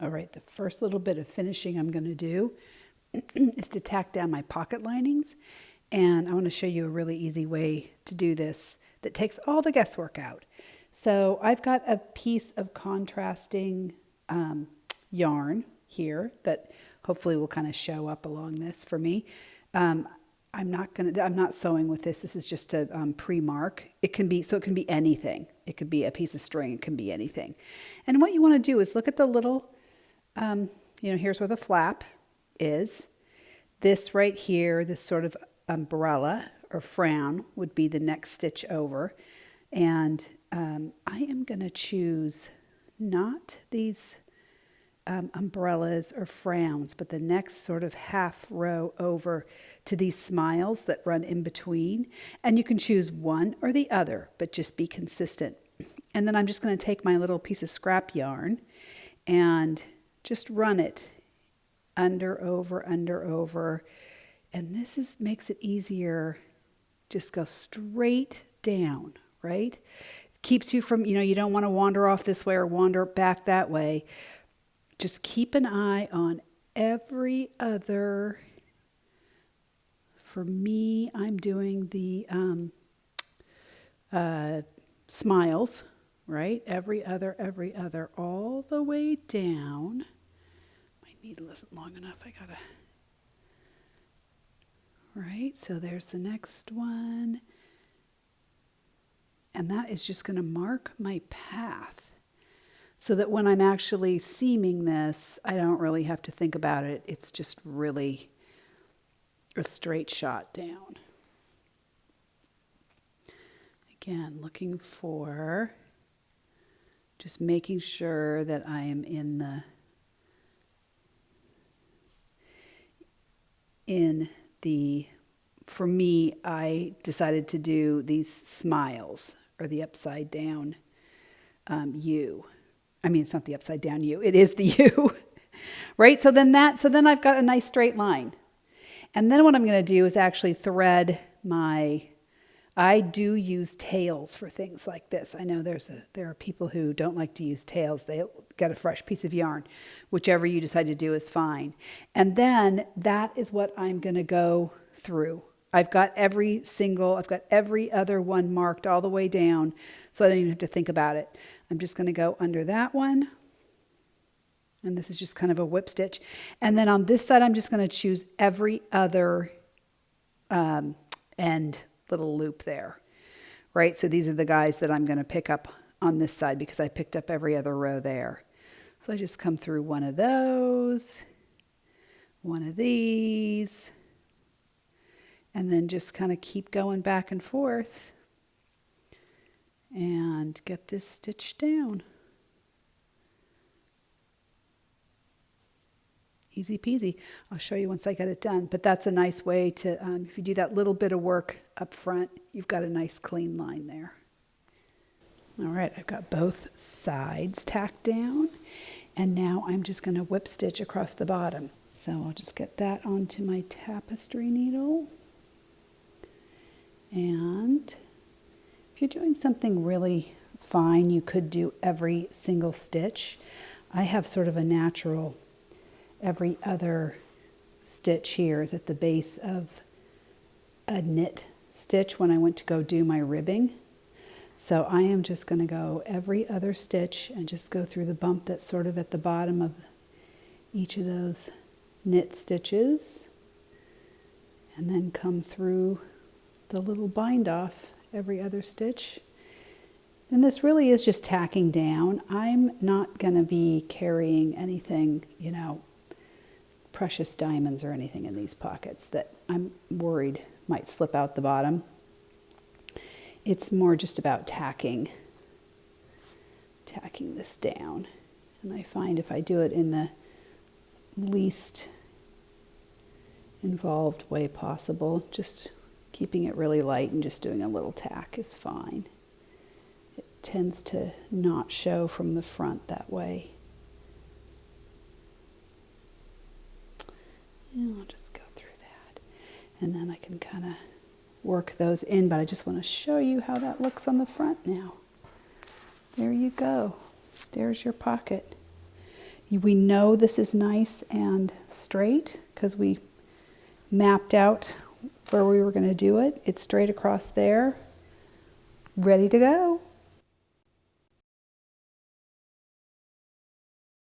All right, the first little bit of finishing I'm going to do is to tack down my pocket linings. And I want to show you a really easy way to do this that takes all the guesswork out. So I've got a piece of contrasting yarn here that hopefully will kind of show up along this for me. I'm not sewing with this. This is just a pre-mark. It can be anything. It could be a piece of string. It can be anything. And what you want to do is look at the little, here's where the flap is. This right here, this sort of umbrella or frown would be the next stitch over. And I am going to choose not these umbrellas or frowns, but the next sort of half row over to these smiles that run in between. And you can choose one or the other, but just be consistent. And then I'm just going to take my little piece of scrap yarn and just run it under, over, and this makes it easier. Just go straight down, right? It keeps you from, you don't want to wander off this way or wander back that way. Just keep an eye on every other. For me, I'm doing the smiles, right? Every other, all the way down. My needle isn't long enough. Right, so there's the next one. And that is just going to mark my path so that when I'm actually seaming this, I don't really have to think about it. It's just really a straight shot down. Again, looking for, just making sure that I am in the, for me, I decided to do these smiles, or the upside down U. I mean, it's not the upside down U, it is the U, right? So then I've got a nice straight line. And then what I'm going to do is actually thread I do use tails for things like this. I know there are people who don't like to use tails. They get a fresh piece of yarn. Whichever you decide to do is fine. And then that is what I'm going to go through. I've got every other one marked all the way down, so I don't even have to think about it. I'm just going to go under that one. And this is just kind of a whip stitch. And then on this side, I'm just going to choose every other end little loop there, right? So these are the guys that I'm going to pick up on this side because I picked up every other row there. So I just come through one of those, one of these, and then just kind of keep going back and forth and get this stitched down. Easy peasy. I'll show you once I get it done. But that's a nice way to, if you do that little bit of work up front, you've got a nice clean line there. All right, I've got both sides tacked down. And now I'm just going to whip stitch across the bottom. So I'll just get that onto my tapestry needle. And if you're doing something really fine, you could do every single stitch. I have sort of a natural every other stitch here is at the base of a knit stitch when I went to go do my ribbing. So I am just going to go every other stitch and just go through the bump that's sort of at the bottom of each of those knit stitches, and then come through the little bind off every other stitch. And this really is just tacking down. I'm not going to be carrying anything, precious diamonds or anything in these pockets that I'm worried might slip out the bottom. It's more just about tacking this down. And I find if I do it in the least involved way possible, just keeping it really light and just doing a little tack is fine. It tends to not show from the front that way. And I'll just go through that. And then I can kind of work those in, but I just want to show you how that looks on the front now. There you go. There's your pocket. We know this is nice and straight because we mapped out where we were going to do it. It's straight across there, ready to go.